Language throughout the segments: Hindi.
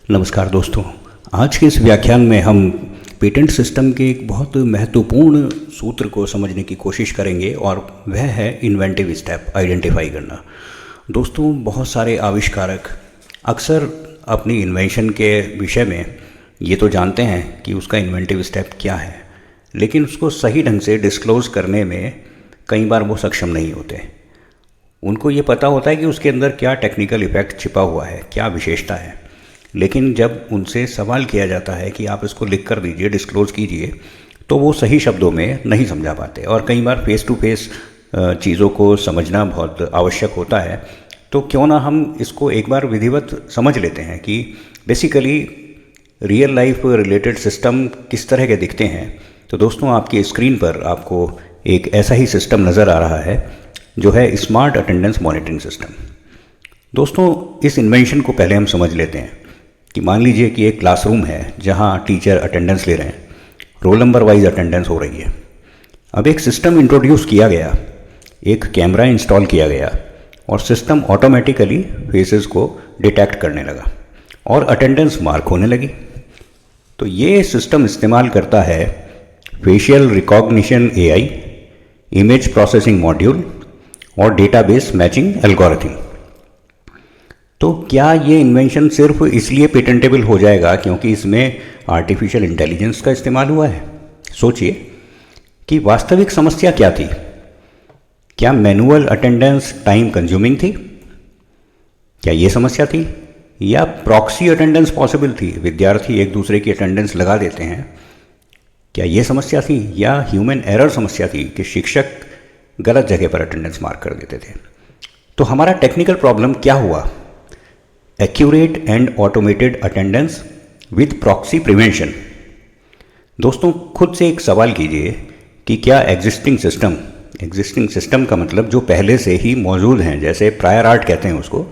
नमस्कार दोस्तों। आज के इस व्याख्यान में हम पेटेंट सिस्टम के एक बहुत महत्वपूर्ण सूत्र को समझने की कोशिश करेंगे और वह है इन्वेंटिव स्टेप आइडेंटिफाई करना। दोस्तों, बहुत सारे आविष्कारक अक्सर अपनी इन्वेंशन के विषय में ये तो जानते हैं कि उसका इन्वेंटिव स्टेप क्या है, लेकिन उसको सही ढंग से डिस्क्लोज़ करने में कई बार वो सक्षम नहीं होते। उनको ये पता होता है कि उसके अंदर क्या टेक्निकल इफेक्ट छिपा हुआ है, क्या विशेषता है, लेकिन जब उनसे सवाल किया जाता है कि आप इसको लिख कर दीजिए, डिस्क्लोज़ कीजिए, तो वो सही शब्दों में नहीं समझा पाते। और कई बार फेस टू फेस चीज़ों को समझना बहुत आवश्यक होता है। तो क्यों ना हम इसको एक बार विधिवत समझ लेते हैं कि basically real life related system किस तरह के दिखते हैं। तो दोस्तों, आपकी स्क्रीन पर आपको एक ऐसा ही सिस्टम नज़र आ रहा है जो है स्मार्ट अटेंडेंस मॉनिटरिंग सिस्टम। दोस्तों, इस इन्वेंशन को पहले हम समझ लेते हैं कि मान लीजिए कि एक क्लासरूम है जहां टीचर अटेंडेंस ले रहे हैं, रोल नंबर वाइज अटेंडेंस हो रही है। अब एक सिस्टम इंट्रोड्यूस किया गया, एक कैमरा इंस्टॉल किया गया और सिस्टम ऑटोमेटिकली फेसेस को डिटेक्ट करने लगा और अटेंडेंस मार्क होने लगी। तो ये सिस्टम इस्तेमाल करता है facial recognition AI, image processing module और डेटाबेस मैचिंग एल्गोरिथम। तो क्या ये इन्वेंशन सिर्फ इसलिए पेटेंटेबल हो जाएगा क्योंकि इसमें आर्टिफिशियल इंटेलिजेंस का इस्तेमाल हुआ है? सोचिए कि वास्तविक समस्या क्या थी। क्या मैनुअल अटेंडेंस टाइम कंज्यूमिंग थी? क्या ये समस्या थी? या प्रॉक्सी अटेंडेंस पॉसिबल थी, विद्यार्थी एक दूसरे की अटेंडेंस लगा देते हैं? क्या ये समस्या थी? या ह्यूमन एरर समस्या थी कि शिक्षक गलत जगह पर अटेंडेंस मार्क कर देते थे? तो हमारा टेक्निकल प्रॉब्लम क्या हुआ? Accurate and automated attendance with proxy prevention. दोस्तों, खुद से एक सवाल कीजिए कि क्या एग्जिस्टिंग सिस्टम का मतलब जो पहले से ही मौजूद हैं, जैसे प्रायर आर्ट कहते हैं उसको,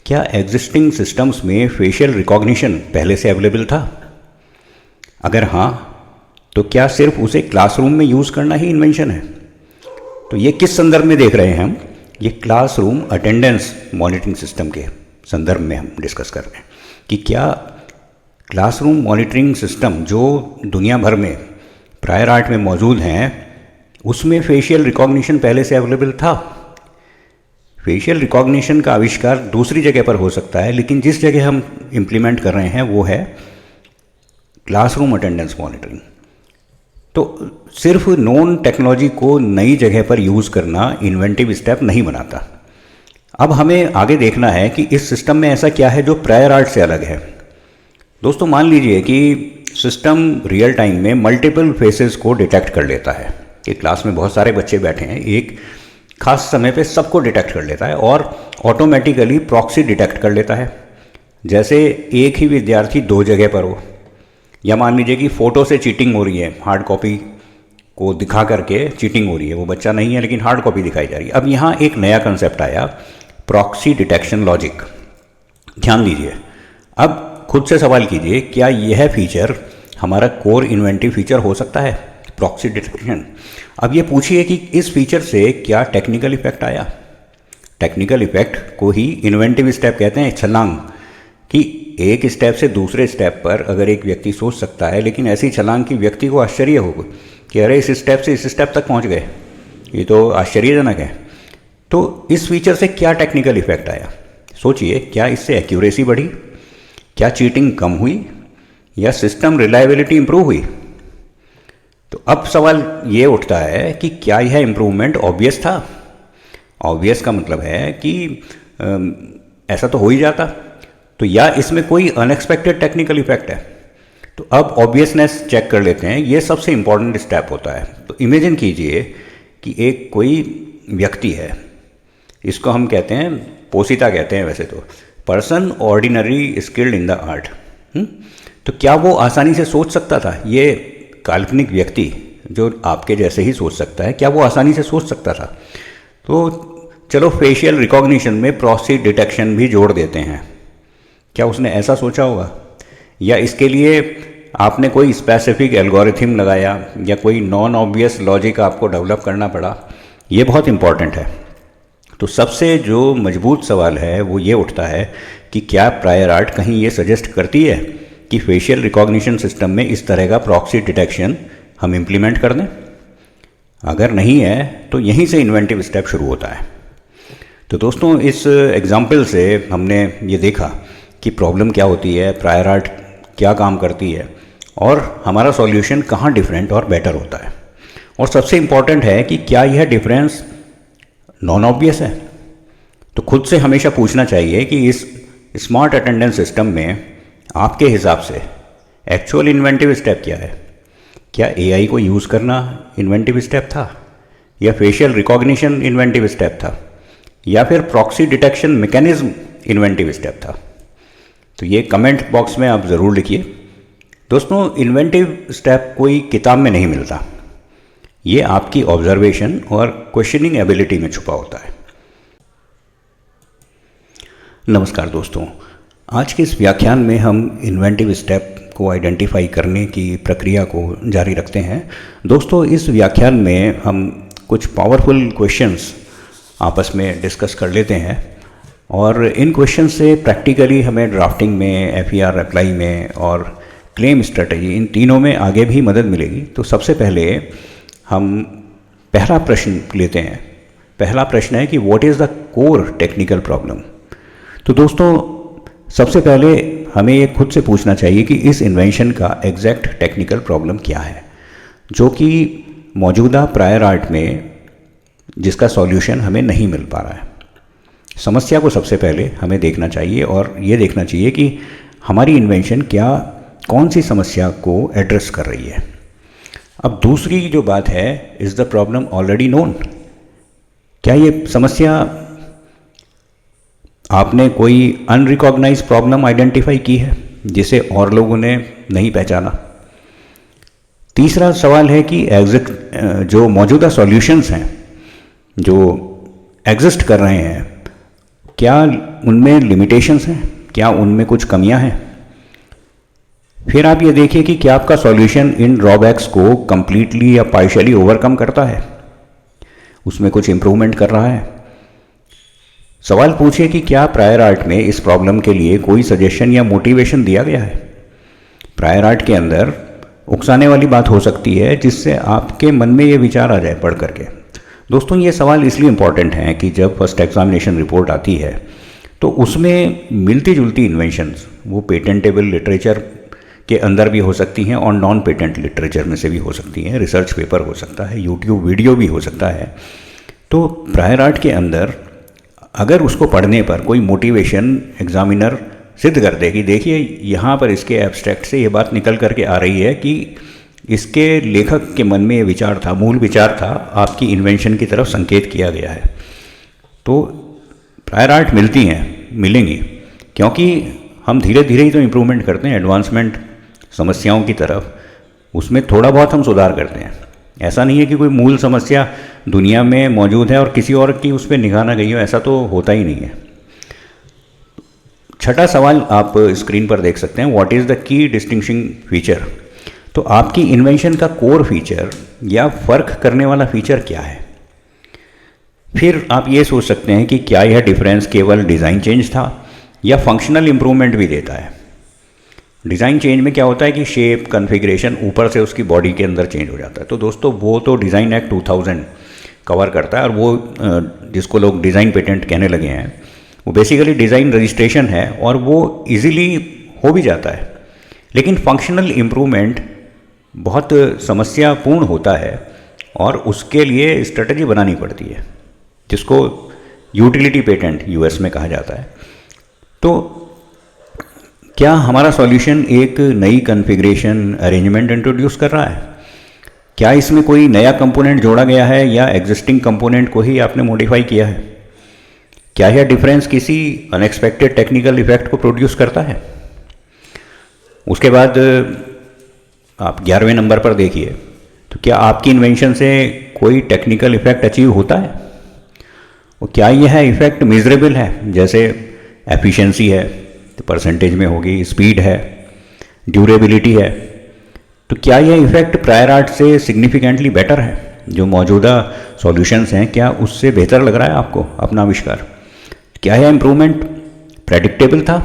क्या एग्जिस्टिंग सिस्टम्स में फेशियल रिकॉग्निशन पहले से अवेलेबल था? अगर हाँ, तो क्या सिर्फ उसे क्लासरूम में यूज़ करना ही इन्वेंशन है? तो ये किस संदर्भ में देख रहे हैं हम? ये क्लासरूम अटेंडेंस मॉनिटरिंग सिस्टम के संदर्भ में हम डिस्कस कर रहे हैं कि क्या क्लासरूम मॉनिटरिंग सिस्टम जो दुनिया भर में प्रायर आर्ट में मौजूद हैं उसमें फेशियल रिकॉग्निशन पहले से अवेलेबल था। फेशियल रिकॉग्निशन का आविष्कार दूसरी जगह पर हो सकता है, लेकिन जिस जगह हम इम्प्लीमेंट कर रहे हैं वो है क्लासरूम अटेंडेंस मॉनिटरिंग। तो सिर्फ नॉन टेक्नोलॉजी को नई जगह पर यूज़ करना इन्वेंटिव स्टेप नहीं बनाता। अब हमें आगे देखना है कि इस सिस्टम में ऐसा क्या है जो प्रायर आर्ट से अलग है। दोस्तों, मान लीजिए कि सिस्टम रियल टाइम में मल्टीपल फेसेस को डिटेक्ट कर लेता है कि क्लास में बहुत सारे बच्चे बैठे हैं, एक खास समय पे सबको डिटेक्ट कर लेता है और ऑटोमेटिकली प्रॉक्सी डिटेक्ट कर लेता है। जैसे एक ही विद्यार्थी दो जगह पर हो, या मान लीजिए कि फ़ोटो से चीटिंग हो रही है, हार्ड कॉपी को दिखा करके चीटिंग हो रही है, वो बच्चा नहीं है लेकिन हार्ड कॉपी दिखाई जा रही है। अब यहाँ एक नया कंसेप्ट आया, प्रॉक्सी डिटेक्शन लॉजिक। ध्यान दीजिए, अब खुद से सवाल कीजिए, क्या यह फीचर हमारा कोर इन्वेंटिव फीचर हो सकता है, प्रॉक्सी डिटेक्शन? अब ये पूछिए कि इस फीचर से क्या टेक्निकल इफेक्ट आया? टेक्निकल इफेक्ट को ही इन्वेंटिव स्टेप कहते हैं, छलांग। कि एक स्टेप से दूसरे स्टेप पर अगर एक व्यक्ति सोच सकता है, लेकिन ऐसी छलांग कि व्यक्ति को आश्चर्य होगा कि अरे इस स्टेप से इस स्टेप तक पहुंच गए, ये तो आश्चर्यजनक है। तो इस फीचर से क्या टेक्निकल इफेक्ट आया? सोचिए, क्या इससे एक्यूरेसी बढ़ी, क्या चीटिंग कम हुई, या सिस्टम रिलायबिलिटी इंप्रूव हुई? तो अब सवाल ये उठता है कि क्या यह इंप्रूवमेंट ऑब्वियस था? ऑब्वियस का मतलब है कि ऐसा तो हो ही जाता। तो या इसमें कोई अनएक्सपेक्टेड टेक्निकल इफेक्ट है? तो अब ऑब्वियसनेस चेक कर लेते हैं, ये सबसे इंपॉर्टेंट स्टेप होता है। तो इमेजिन कीजिए कि एक कोई व्यक्ति है, इसको हम कहते हैं, पोसीता कहते हैं वैसे तो, person ordinary skilled in the art. तो क्या वो आसानी से सोच सकता था? ये काल्पनिक व्यक्ति जो आपके जैसे ही सोच सकता है, क्या वो आसानी से सोच सकता था? तो चलो फेशियल रिकॉग्निशन में प्रॉक्सी डिटेक्शन भी जोड़ देते हैं। क्या उसने ऐसा सोचा होगा? या इसके लिए आपने कोई स्पेसिफिक एल्गोरिथम लगाया या कोई नॉन ऑब्वियस लॉजिक आपको डेवलप करना पड़ा? ये बहुत इंपॉर्टेंट है। तो सबसे जो मजबूत सवाल है वो ये उठता है कि क्या प्रायर आर्ट कहीं ये सजेस्ट करती है कि फेशियल रिकॉग्निशन सिस्टम में इस तरह का प्रॉक्सी डिटेक्शन हम इम्प्लीमेंट कर दें? अगर नहीं है तो यहीं से इन्वेंटिव स्टेप शुरू होता है। तो दोस्तों, इस एग्जाम्पल से हमने ये देखा कि प्रॉब्लम क्या होती है, प्रायर आर्ट क्या काम करती है और हमारा सॉल्यूशन कहाँ डिफरेंट और बेटर होता है। और सबसे इम्पॉर्टेंट है कि क्या यह डिफरेंस नॉन ऑब्वियस है। तो खुद से हमेशा पूछना चाहिए कि इस स्मार्ट अटेंडेंस सिस्टम में आपके हिसाब से एक्चुअल इन्वेंटिव स्टेप क्या है? क्या एआई को यूज़ करना इन्वेंटिव स्टेप था, या फेशियल रिकॉग्निशन इन्वेंटिव स्टेप था, या फिर proxy detection mechanism inventive step था? तो ये कमेंट बॉक्स में आप ज़रूर लिखिए। दोस्तों, इन्वेंटिव स्टेप कोई किताब में नहीं मिलता, ये आपकी ऑब्जर्वेशन और क्वेश्चनिंग एबिलिटी में छुपा होता है। नमस्कार दोस्तों, आज के इस व्याख्यान में हम इन्वेंटिव स्टेप को आइडेंटिफाई करने की प्रक्रिया को जारी रखते हैं। दोस्तों, इस व्याख्यान में हम कुछ पावरफुल क्वेश्चंस आपस में डिस्कस कर लेते हैं और इन क्वेश्चन से प्रैक्टिकली हमें ड्राफ्टिंग में, एफईआर अप्लाई में और क्लेम स्ट्रेटजी, इन तीनों में आगे भी मदद मिलेगी। तो सबसे पहले हम पहला प्रश्न लेते हैं। पहला प्रश्न है कि what is the core technical problem. तो दोस्तों, सबसे पहले हमें ये खुद से पूछना चाहिए कि इस इन्वेंशन का एग्जैक्ट टेक्निकल प्रॉब्लम क्या है, जो कि मौजूदा प्रायर आर्ट में जिसका सॉल्यूशन हमें नहीं मिल पा रहा है। समस्या को सबसे पहले हमें देखना चाहिए और ये देखना चाहिए कि हमारी इन्वेंशन कौन सी समस्या को एड्रेस कर रही है। अब दूसरी जो बात है, is the problem already known. क्या ये समस्या आपने कोई अनरिकॉग्नाइज प्रॉब्लम आइडेंटिफाई की है जिसे और लोगों ने नहीं पहचाना? तीसरा सवाल है कि जो मौजूदा सॉल्यूशंस हैं जो एग्जिस्ट कर रहे हैं, क्या उनमें लिमिटेशंस हैं, क्या उनमें कुछ कमियां हैं? फिर आप ये देखिए कि क्या आपका सॉल्यूशन इन ड्रॉबैक्स को कंप्लीटली या पार्शियली ओवरकम करता है, उसमें कुछ इम्प्रूवमेंट कर रहा है। सवाल पूछिए कि क्या प्रायर आर्ट में इस प्रॉब्लम के लिए कोई सजेशन या मोटिवेशन दिया गया है। प्रायर आर्ट के अंदर उकसाने वाली बात हो सकती है जिससे आपके मन में ये विचार आ जाए पढ़ करके। दोस्तों, ये सवाल इसलिए इम्पॉर्टेंट हैं कि जब फर्स्ट एग्जामिनेशन रिपोर्ट आती है तो उसमें मिलती जुलती इन्वेंशंस वो पेटेंटेबल लिटरेचर के अंदर भी हो सकती हैं और नॉन पेटेंट लिटरेचर में से भी हो सकती हैं, रिसर्च पेपर हो सकता है, यूट्यूब वीडियो भी हो सकता है। तो प्रायर आर्ट के अंदर अगर उसको पढ़ने पर कोई मोटिवेशन एग्जामिनर सिद्ध कर दे कि देखिए यहाँ पर इसके एब्स्ट्रैक्ट से ये बात निकल करके आ रही है कि इसके लेखक के मन में ये विचार था, मूल विचार था, आपकी इन्वेंशन की तरफ संकेत किया गया है, तो प्रायर आर्ट मिलेंगी, क्योंकि हम धीरे धीरे ही तो इम्प्रूवमेंट करते हैं, एडवांसमेंट समस्याओं की तरफ, उसमें थोड़ा बहुत हम सुधार करते हैं। ऐसा नहीं है कि कोई मूल समस्या दुनिया में मौजूद है और किसी और की उस पर निगाह ना गई हो, ऐसा तो होता ही नहीं है। छठा सवाल आप स्क्रीन पर देख सकते हैं, what is the key distinguishing feature. तो आपकी इन्वेंशन का कोर फीचर या फ़र्क करने वाला फीचर क्या है। फिर आप ये सोच सकते हैं कि क्या यह डिफरेंस केवल डिज़ाइन चेंज था या फंक्शनल इम्प्रूवमेंट भी देता है। डिज़ाइन चेंज में क्या होता है कि शेप, कॉन्फ़िगरेशन ऊपर से उसकी बॉडी के अंदर चेंज हो जाता है। तो दोस्तों, वो तो डिज़ाइन एक्ट 2000 कवर करता है और वो जिसको लोग डिज़ाइन पेटेंट कहने लगे हैं, वो बेसिकली डिज़ाइन रजिस्ट्रेशन है और वो इजीली हो भी जाता है। लेकिन फंक्शनल इम्प्रूवमेंट बहुत समस्यापूर्ण होता है और उसके लिए स्ट्रेटजी बनानी पड़ती है, जिसको यूटिलिटी पेटेंट यूएस में कहा जाता है। तो क्या हमारा सॉल्यूशन एक नई कॉन्फ़िगरेशन अरेंजमेंट इंट्रोड्यूस कर रहा है? क्या इसमें कोई नया कंपोनेंट जोड़ा गया है या एग्जिस्टिंग कंपोनेंट को ही आपने मॉडिफाई किया है? क्या यह डिफरेंस किसी अनएक्सपेक्टेड टेक्निकल इफेक्ट को प्रोड्यूस करता है? उसके बाद आप 11वें नंबर पर देखिए, तो क्या आपकी इन्वेंशन से कोई टेक्निकल इफेक्ट अचीव होता है और क्या यह इफेक्ट मेजरेबल है? जैसे एफिशिएंसी है तो परसेंटेज में होगी, स्पीड है, ड्यूरेबिलिटी है। तो क्या यह इफेक्ट प्रायर आर्ट से सिग्निफिकेंटली बेटर है? जो मौजूदा सॉल्यूशंस हैं, क्या उससे बेहतर लग रहा है आपको अपना आविष्कार? क्या यह इम्प्रूवमेंट प्रेडिक्टेबल था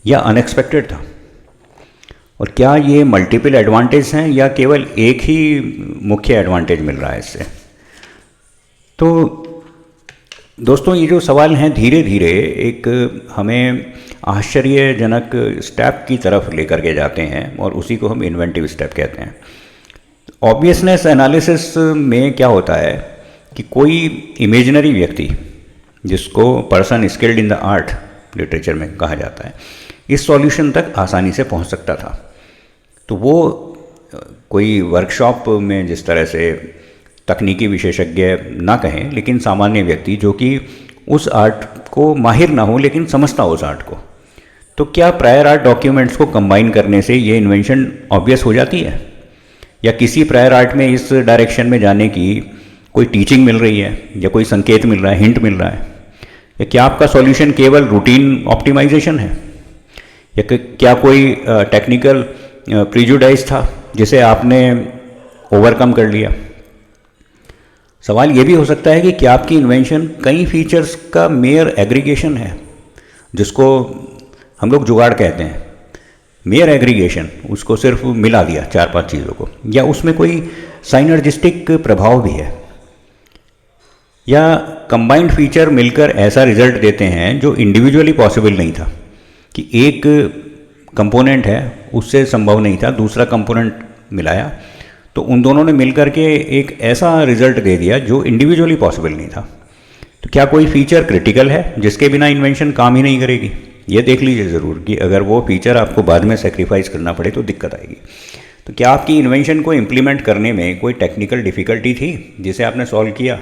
या अनएक्सपेक्टेड था? और क्या ये मल्टीपल एडवांटेज हैं या केवल एक ही मुख्य एडवांटेज मिल रहा है इससे? तो दोस्तों, ये जो सवाल हैं धीरे धीरे एक हमें आश्चर्यजनक स्टेप की तरफ लेकर के जाते हैं और उसी को हम इन्वेंटिव स्टेप कहते हैं। ऑब्वियसनेस एनालिसिस में क्या होता है कि कोई इमेजिनरी व्यक्ति, जिसको person skilled in the art literature में कहा जाता है, इस सॉल्यूशन तक आसानी से पहुंच सकता था। तो वो कोई वर्कशॉप में जिस तरह से तकनीकी विशेषज्ञ ना कहें, लेकिन सामान्य व्यक्ति जो कि उस आर्ट को माहिर ना हो लेकिन समझता हो उस आर्ट को, तो क्या प्रायर आर्ट डॉक्यूमेंट्स को कंबाइन करने से ये इन्वेंशन ऑब्वियस हो जाती है? या किसी प्रायर आर्ट में इस डायरेक्शन में जाने की कोई टीचिंग मिल रही है या कोई संकेत मिल रहा है, हिंट मिल रहा है? या क्या आपका सॉल्यूशन केवल रूटीन ऑप्टिमाइजेशन है? या क्या कोई टेक्निकल प्रीजुडाइज था जिसे आपने ओवरकम कर लिया? सवाल ये भी हो सकता है कि क्या आपकी इन्वेंशन कई फीचर्स का मेयर एग्रीगेशन है, जिसको हम लोग जुगाड़ कहते हैं। मेयर एग्रीगेशन, उसको सिर्फ मिला दिया 4-5 चीज़ों को, या उसमें कोई साइनर्जिस्टिक प्रभाव भी है, या कंबाइंड फीचर मिलकर ऐसा रिजल्ट देते हैं जो इंडिविजुअली पॉसिबल नहीं था, कि एक कंपोनेंट है उससे संभव नहीं था, दूसरा कंपोनेंट मिलाया तो उन दोनों ने मिलकर के एक ऐसा रिजल्ट दे दिया जो इंडिविजुअली पॉसिबल नहीं था। तो क्या कोई फीचर क्रिटिकल है जिसके बिना इन्वेंशन काम ही नहीं करेगी? ये देख लीजिए ज़रूर कि अगर वो फीचर आपको बाद में सेक्रीफाइस करना पड़े तो दिक्कत आएगी। तो क्या आपकी इन्वेंशन को इम्प्लीमेंट करने में कोई टेक्निकल डिफ़िकल्टी थी जिसे आपने सॉल्व किया?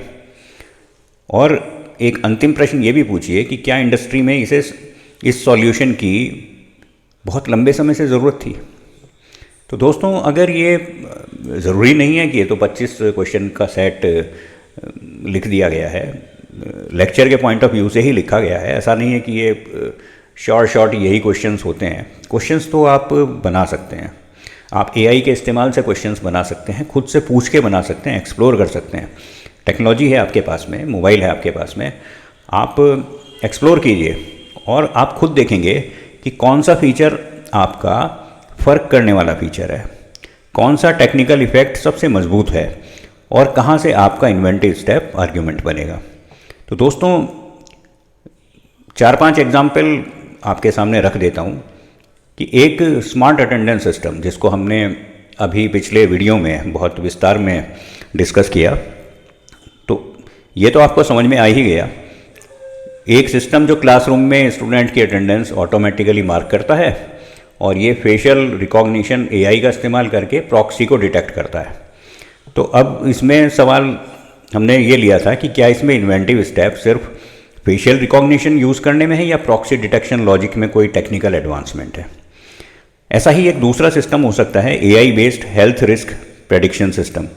और एक अंतिम प्रश्न ये भी पूछिए कि क्या इंडस्ट्री में इस सॉल्यूशन की बहुत लंबे समय से ज़रूरत थी? तो दोस्तों, अगर ये ज़रूरी नहीं है कि ये तो 25 क्वेश्चन का सेट लिख दिया गया है, लेक्चर के पॉइंट ऑफ व्यू से ही लिखा गया है, ऐसा नहीं है कि ये शॉर्ट यही क्वेश्चंस होते हैं। क्वेश्चंस तो आप बना सकते हैं, आप एआई के इस्तेमाल से क्वेश्चंस बना सकते हैं, खुद से पूछ के बना सकते हैं, एक्सप्लोर कर सकते हैं। टेक्नोलॉजी है आपके पास में, मोबाइल है आपके पास में, आप एक्सप्लोर कीजिए और आप खुद देखेंगे कि कौन सा फीचर आपका फ़र्क करने वाला फीचर है, कौन सा टेक्निकल इफेक्ट सबसे मजबूत है और कहाँ से आपका इन्वेंटिव स्टेप आर्ग्यूमेंट बनेगा। तो दोस्तों, 4-5 एग्जाम्पल आपके सामने रख देता हूँ कि एक स्मार्ट अटेंडेंस सिस्टम, जिसको हमने अभी पिछले वीडियो में बहुत विस्तार में डिस्कस किया, तो ये तो आपको समझ में आ ही गया। एक सिस्टम जो क्लासरूम में स्टूडेंट की अटेंडेंस ऑटोमेटिकली मार्क करता है और ये फेशियल रिकॉग्निशन एआई का इस्तेमाल करके प्रॉक्सी को डिटेक्ट करता है। तो अब इसमें सवाल हमने ये लिया था कि क्या इसमें इन्वेंटिव स्टेप सिर्फ फेशियल रिकॉग्निशन यूज़ करने में है या प्रॉक्सी डिटेक्शन लॉजिक में कोई टेक्निकल एडवांसमेंट है। ऐसा ही एक दूसरा सिस्टम हो सकता है AI based health risk prediction system.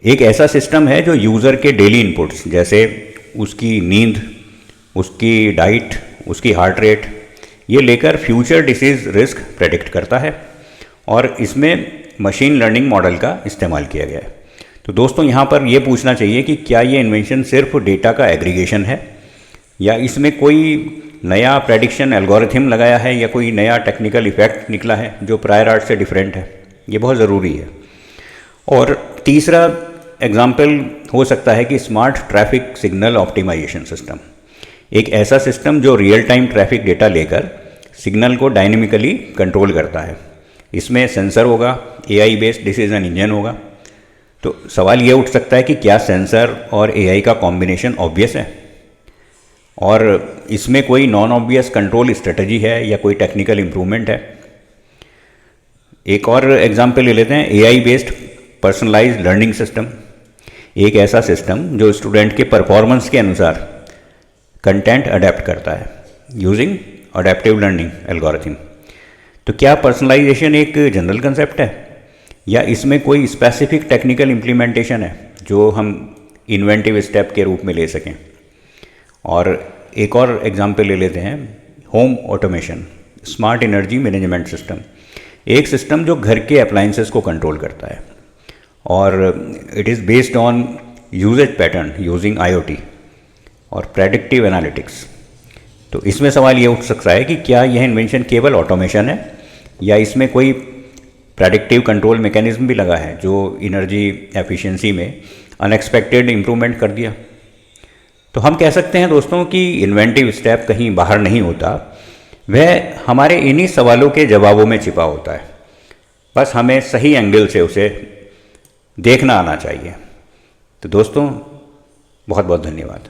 एक ऐसा सिस्टम है जो यूज़र के डेली इनपुट्स, जैसे उसकी नींद, उसकी डाइट, उसकी हार्ट रेट, ये लेकर फ्यूचर डिसीज़ रिस्क प्रेडिक्ट करता है और इसमें मशीन लर्निंग मॉडल का इस्तेमाल किया गया है। तो दोस्तों, यहाँ पर ये पूछना चाहिए कि क्या ये इन्वेंशन सिर्फ डेटा का एग्रीगेशन है या इसमें कोई नया प्रेडिक्शन एल्गोरिथम लगाया है या कोई नया टेक्निकल इफेक्ट निकला है जो प्रायर आर्ट से डिफरेंट है। ये बहुत ज़रूरी है। और तीसरा एग्जाम्पल हो सकता है कि smart traffic signal optimisation system, एक ऐसा सिस्टम जो रियल टाइम ट्रैफिक डेटा लेकर सिग्नल को डायनेमिकली कंट्रोल करता है। इसमें सेंसर होगा, एआई बेस्ड डिसीजन इंजन होगा। तो सवाल ये उठ सकता है कि क्या सेंसर और एआई का कॉम्बिनेशन ऑब्वियस है और इसमें कोई नॉन ऑब्वियस कंट्रोल स्ट्रेटजी है या कोई टेक्निकल इम्प्रूवमेंट है। एक और एग्जाम्पल ले लेते हैं, AI based personalised learning system, एक ऐसा सिस्टम जो स्टूडेंट के परफॉर्मेंस के अनुसार कंटेंट अडेप्ट करता है यूजिंग अडेप्टिव लर्निंग एल्गोरिथम। तो क्या पर्सनलाइजेशन एक जनरल कंसेप्ट है या इसमें कोई स्पेसिफिक टेक्निकल इम्प्लीमेंटेशन है जो हम इन्वेंटिव स्टेप के रूप में ले सकें। और एक और एग्जांपल ले लेते हैं, home automation smart energy management system, एक सिस्टम जो घर के अप्लायंसेस को कंट्रोल करता है और it is based on usage pattern using IoT और प्रेडिक्टिव एनालिटिक्स। तो इसमें सवाल ये उठ सकता है कि क्या यह इन्वेंशन केवल ऑटोमेशन है या इसमें कोई प्रेडिक्टिव कंट्रोल मैकेनिज्म भी लगा है जो एनर्जी एफिशिएंसी में अनएक्सपेक्टेड इम्प्रूवमेंट कर दिया। तो हम कह सकते हैं दोस्तों कि इन्वेंटिव स्टेप कहीं बाहर नहीं होता, वह हमारे इन्हीं सवालों के जवाबों में छिपा होता है। बस हमें सही एंगल से उसे देखना आना चाहिए। तो दोस्तों बहुत बहुत धन्यवाद।